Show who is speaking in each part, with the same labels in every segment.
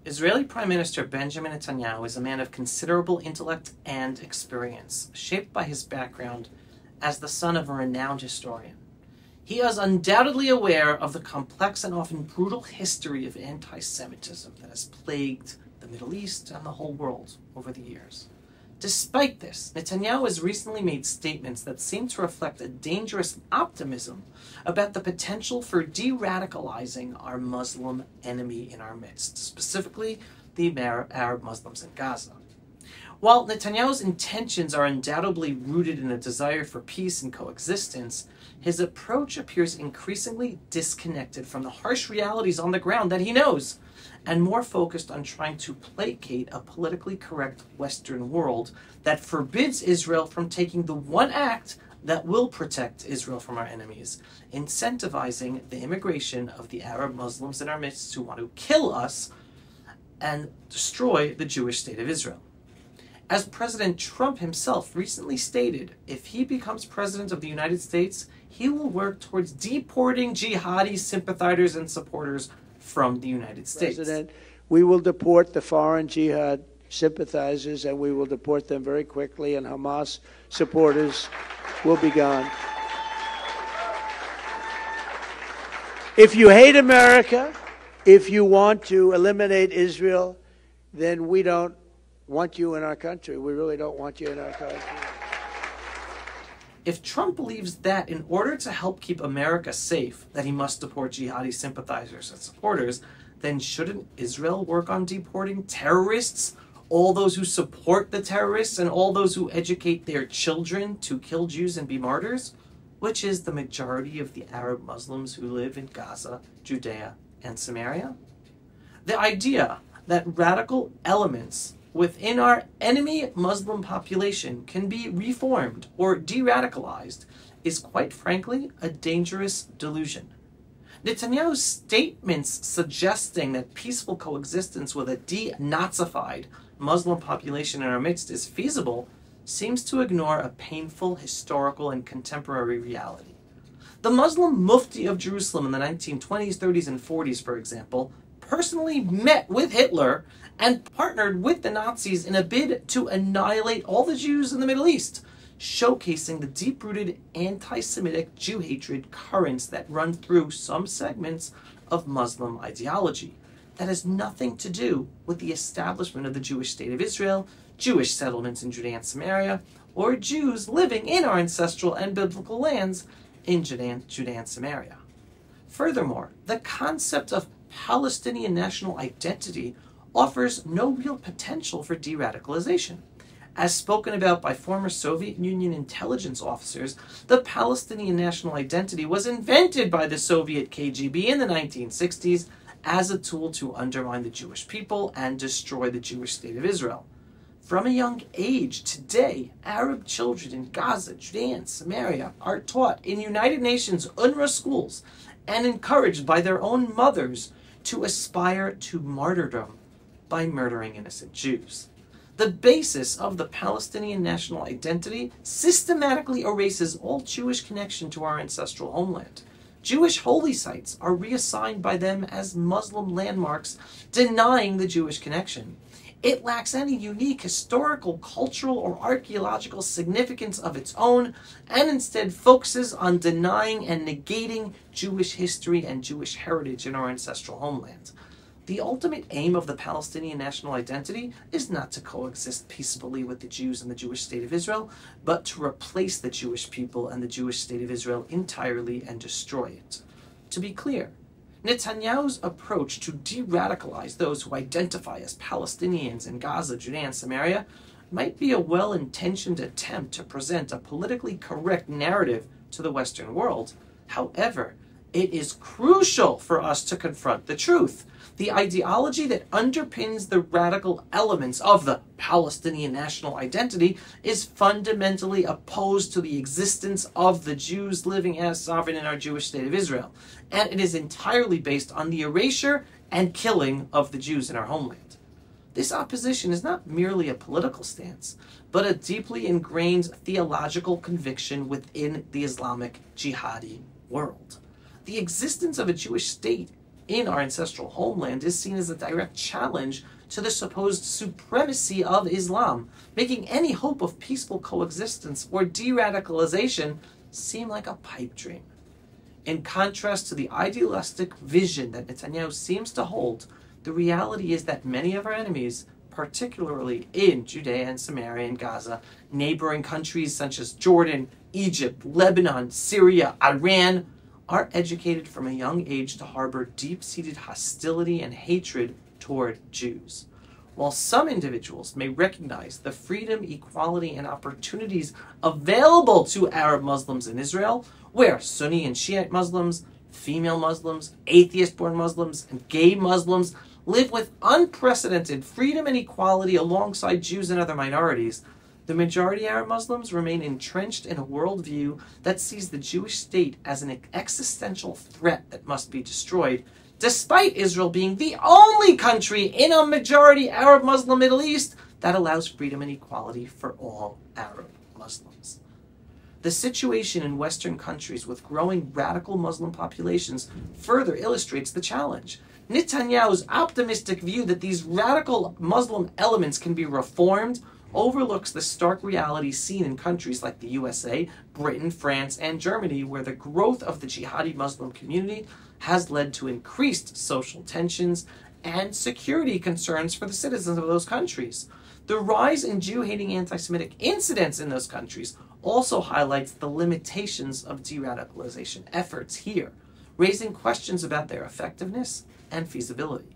Speaker 1: Israeli Prime Minister Benjamin Netanyahu is a man of considerable intellect and experience, shaped by his background as the son of a renowned historian. He is undoubtedly aware of the complex and often brutal history of anti-Semitism that has plagued the Middle East and the whole world over the years. Despite this, Netanyahu has recently made statements that seem to reflect a dangerous optimism about the potential for de-radicalizing our Muslim enemy in our midst, specifically the Arab Muslims in Gaza. While Netanyahu's intentions are undoubtedly rooted in a desire for peace and coexistence, his approach appears increasingly disconnected from the harsh realities on the ground that he knows, and more focused on trying to placate a politically correct Western world that forbids Israel from taking the one act that will protect Israel from our enemies, incentivizing the immigration of the Arab Muslims in our midst who want to kill us and destroy the Jewish state of Israel. As President Trump himself recently stated, if he becomes president of the United States, he will work towards deporting jihadi sympathizers and supporters from the United States.
Speaker 2: President, we will deport the foreign jihad sympathizers, and we will deport them very quickly, and Hamas supporters will be gone. If you hate America, if you want to eliminate Israel, then we don't want you in our country. We really don't want you in our country.
Speaker 1: If Trump believes that in order to help keep America safe, that he must deport jihadi sympathizers and supporters, then shouldn't Israel work on deporting terrorists, all those who support the terrorists, and all those who educate their children to kill Jews and be martyrs, which is the majority of the Arab Muslims who live in Gaza, Judea, and Samaria? The idea that radical elements within our enemy Muslim population can be reformed or de-radicalized is quite frankly a dangerous delusion. Netanyahu's statements suggesting that peaceful coexistence with a de-Nazified Muslim population in our midst is feasible seems to ignore a painful historical and contemporary reality. The Muslim Mufti of Jerusalem in the 1920s, 30s, and 40s, for example, personally met with Hitler and partnered with the Nazis in a bid to annihilate all the Jews in the Middle East, showcasing the deep-rooted anti-Semitic Jew hatred currents that run through some segments of Muslim ideology. That has nothing to do with the establishment of the Jewish state of Israel, Jewish settlements in Judea and Samaria, or Jews living in our ancestral and biblical lands in Judea and Samaria. Furthermore, the concept of Palestinian national identity offers no real potential for de-radicalization. As spoken about by former Soviet Union intelligence officers, the Palestinian national identity was invented by the Soviet KGB in the 1960s as a tool to undermine the Jewish people and destroy the Jewish state of Israel. From a young age, today, Arab children in Gaza, Judea, and Samaria are taught in United Nations UNRWA schools and encouraged by their own mothers to aspire to martyrdom by murdering innocent Jews. The basis of the Palestinian national identity systematically erases all Jewish connection to our ancestral homeland. Jewish holy sites are reassigned by them as Muslim landmarks, denying the Jewish connection. It lacks any unique historical, cultural, or archaeological significance of its own, and instead focuses on denying and negating Jewish history and Jewish heritage in our ancestral homeland. The ultimate aim of the Palestinian national identity is not to coexist peacefully with the Jews and the Jewish state of Israel, but to replace the Jewish people and the Jewish state of Israel entirely and destroy it. To be clear, Netanyahu's approach to de-radicalize those who identify as Palestinians in Gaza, Judea, and Samaria might be a well-intentioned attempt to present a politically correct narrative to the Western world. However, it is crucial for us to confront the truth. The ideology that underpins the radical elements of the Palestinian national identity is fundamentally opposed to the existence of the Jews living as sovereign in our Jewish state of Israel, and it is entirely based on the erasure and killing of the Jews in our homeland. This opposition is not merely a political stance, but a deeply ingrained theological conviction within the Islamic jihadi world. The existence of a Jewish state in our ancestral homeland is seen as a direct challenge to the supposed supremacy of Islam, making any hope of peaceful coexistence or de-radicalization seem like a pipe dream. In contrast to the idealistic vision that Netanyahu seems to hold, the reality is that many of our enemies, particularly in Judea and Samaria and Gaza, neighboring countries such as Jordan, Egypt, Lebanon, Syria, Iran, are educated from a young age to harbor deep-seated hostility and hatred toward Jews. While some individuals may recognize the freedom, equality, and opportunities available to Arab Muslims in Israel, where Sunni and Shiite Muslims, female Muslims, atheist-born Muslims, and gay Muslims live with unprecedented freedom and equality alongside Jews and other minorities, the majority Arab Muslims remain entrenched in a worldview that sees the Jewish state as an existential threat that must be destroyed, despite Israel being the only country in a majority Arab Muslim Middle East that allows freedom and equality for all Arab Muslims. The situation in Western countries with growing radical Muslim populations further illustrates the challenge. Netanyahu's optimistic view that these radical Muslim elements can be reformed overlooks the stark reality seen in countries like the USA, Britain, France, and Germany, where the growth of the jihadi Muslim community has led to increased social tensions and security concerns for the citizens of those countries. The rise in Jew-hating anti-Semitic incidents in those countries also highlights the limitations of de-radicalization efforts here, raising questions about their effectiveness and feasibility.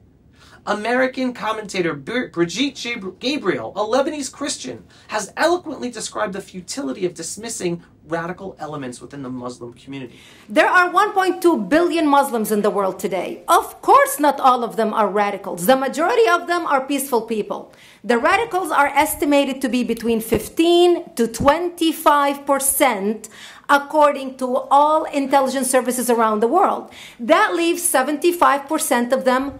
Speaker 1: American commentator Brigitte Gabriel, a Lebanese Christian, has eloquently described the futility of dismissing radical elements within the Muslim community.
Speaker 3: There are 1.2 billion Muslims in the world today. Of course, not all of them are radicals. The majority of them are peaceful people. The radicals are estimated to be between 15 to 25%, according to all intelligence services around the world. That leaves 75% of them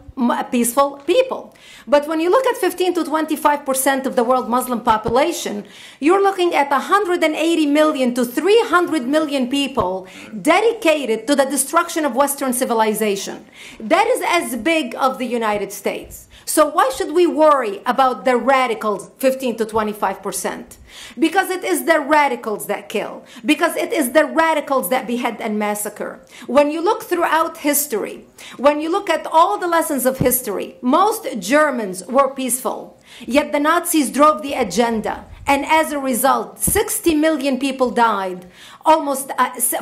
Speaker 3: peaceful people. But when you look at 15 to 25% of the world Muslim population, you're looking at 180 million to 300 million people dedicated to the destruction of Western civilization. That is as big of the United States. So why should we worry about the radicals, 15 to 25%? Because it is the radicals that kill. Because it is the radicals that behead and massacre. When you look throughout history, when you look at all the lessons of history, most Germans were peaceful. Yet the Nazis drove the agenda. And as a result, 60 million people died. Almost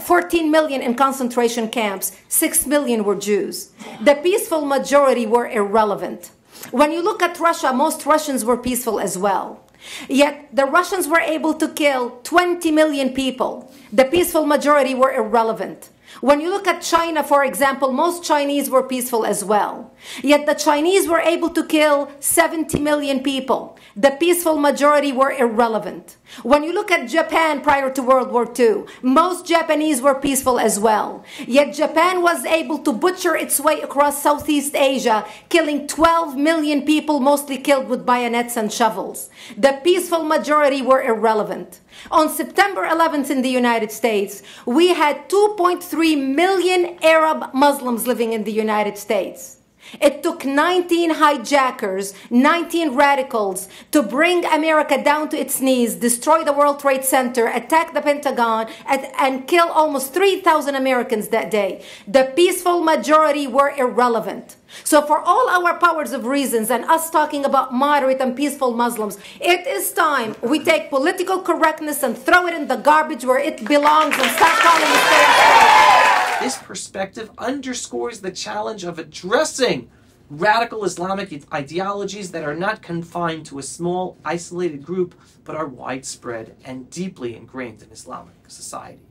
Speaker 3: 14 million in concentration camps. 6 million were Jews. The peaceful majority were irrelevant. When you look at Russia, most Russians were peaceful as well. Yet the Russians were able to kill 20 million people. The peaceful majority were irrelevant. When you look at China, for example, most Chinese were peaceful as well. Yet the Chinese were able to kill 70 million people. The peaceful majority were irrelevant. When you look at Japan prior to World War II, most Japanese were peaceful as well. Yet Japan was able to butcher its way across Southeast Asia, killing 12 million people, mostly killed with bayonets and shovels. The peaceful majority were irrelevant. On September 11th in the United States, we had 2.3 million Arab Muslims living in the United States. It took 19 hijackers, 19 radicals to bring America down to its knees, destroy the World Trade Center, attack the Pentagon, and kill almost 3,000 Americans that day. The peaceful majority were irrelevant. So for all our powers of reasons and us talking about moderate and peaceful Muslims, it is time we take political correctness and throw it in the garbage where it belongs and start calling it.
Speaker 1: This perspective underscores the challenge of addressing radical Islamic ideologies that are not confined to a small, isolated group, but are widespread and deeply ingrained in Islamic society.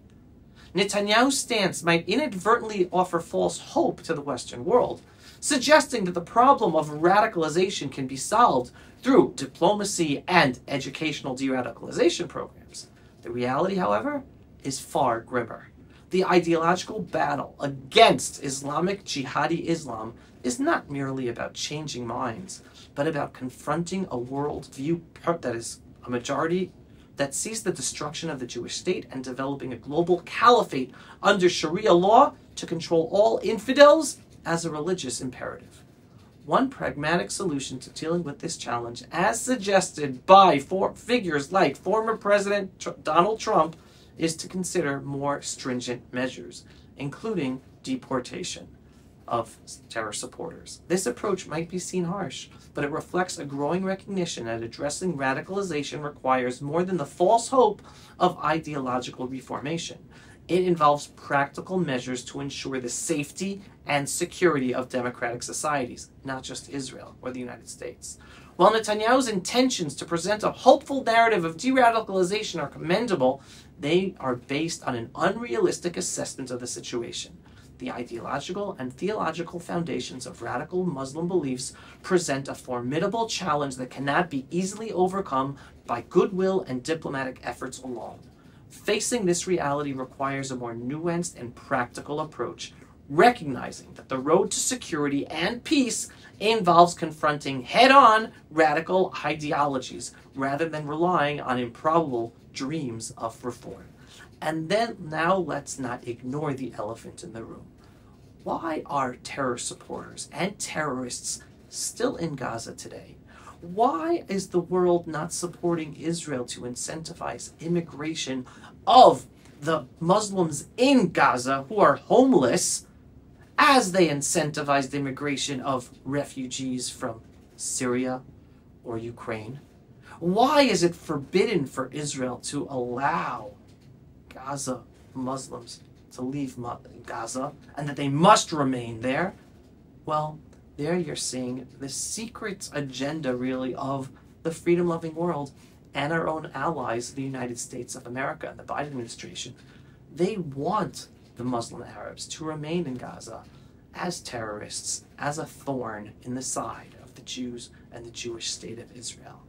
Speaker 1: Netanyahu's stance might inadvertently offer false hope to the Western world, suggesting that the problem of radicalization can be solved through diplomacy and educational de-radicalization programs. The reality, however, is far grimmer. The ideological battle against Islamic jihadi Islam is not merely about changing minds, but about confronting a worldview that is a majority that sees the destruction of the Jewish state and developing a global caliphate under Sharia law to control all infidels as a religious imperative. One pragmatic solution to dealing with this challenge, as suggested by figures like former President Donald Trump, is to consider more stringent measures, including deportation of terror supporters. This approach might be seen harsh, but it reflects a growing recognition that addressing radicalization requires more than the false hope of ideological reformation. It involves practical measures to ensure the safety and security of democratic societies, not just Israel or the United States. While Netanyahu's intentions to present a hopeful narrative of de-radicalization are commendable, they are based on an unrealistic assessment of the situation. The ideological and theological foundations of radical Muslim beliefs present a formidable challenge that cannot be easily overcome by goodwill and diplomatic efforts alone. Facing this reality requires a more nuanced and practical approach, recognizing that the road to security and peace involves confronting head-on radical ideologies rather than relying on improbable dreams of reform. And then now let's not ignore the elephant in the room. Why are terror supporters and terrorists still in Gaza today? Why is the world not supporting Israel to incentivize immigration of the Muslims in Gaza who are homeless, as they incentivized immigration of refugees from Syria or Ukraine? Why is it forbidden for Israel to allow Gaza Muslims to leave Gaza and that they must remain there? Well, there you're seeing the secret agenda, really, of the freedom-loving world and our own allies, the United States of America and the Biden administration. They want the Muslim Arabs to remain in Gaza as terrorists, as a thorn in the side of the Jews and the Jewish state of Israel.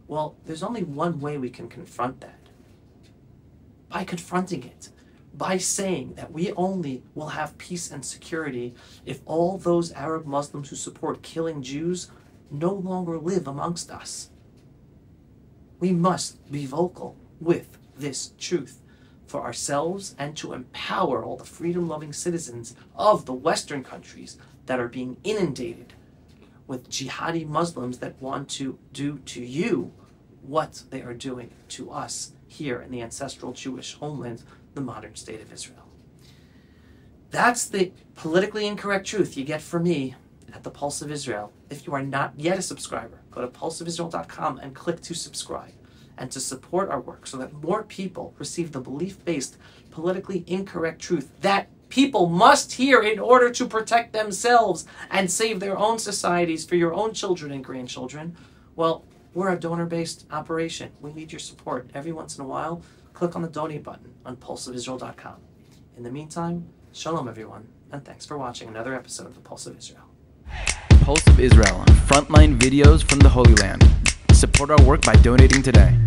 Speaker 1: Well, there's only one way we can confront that. By confronting it. By saying that we only will have peace and security if all those Arab Muslims who support killing Jews no longer live amongst us. We must be vocal with this truth for ourselves and to empower all the freedom-loving citizens of the Western countries that are being inundated with jihadi Muslims that want to do to you what they are doing to us here in the ancestral Jewish homeland, the modern state of Israel. That's the politically incorrect truth you get from me at the Pulse of Israel. If you are not yet a subscriber, go to pulseofisrael.com and click to subscribe and to support our work so that more people receive the belief-based, politically incorrect truth that people must hear in order to protect themselves and save their own societies for your own children and grandchildren. Well, we're a donor-based operation. We need your support. Every once in a while, click on the donate button on pulseofisrael.com. In the meantime, shalom everyone, and thanks for watching another episode of the Pulse of Israel.
Speaker 4: Pulse of Israel, frontline videos from the Holy Land. Support our work by donating today.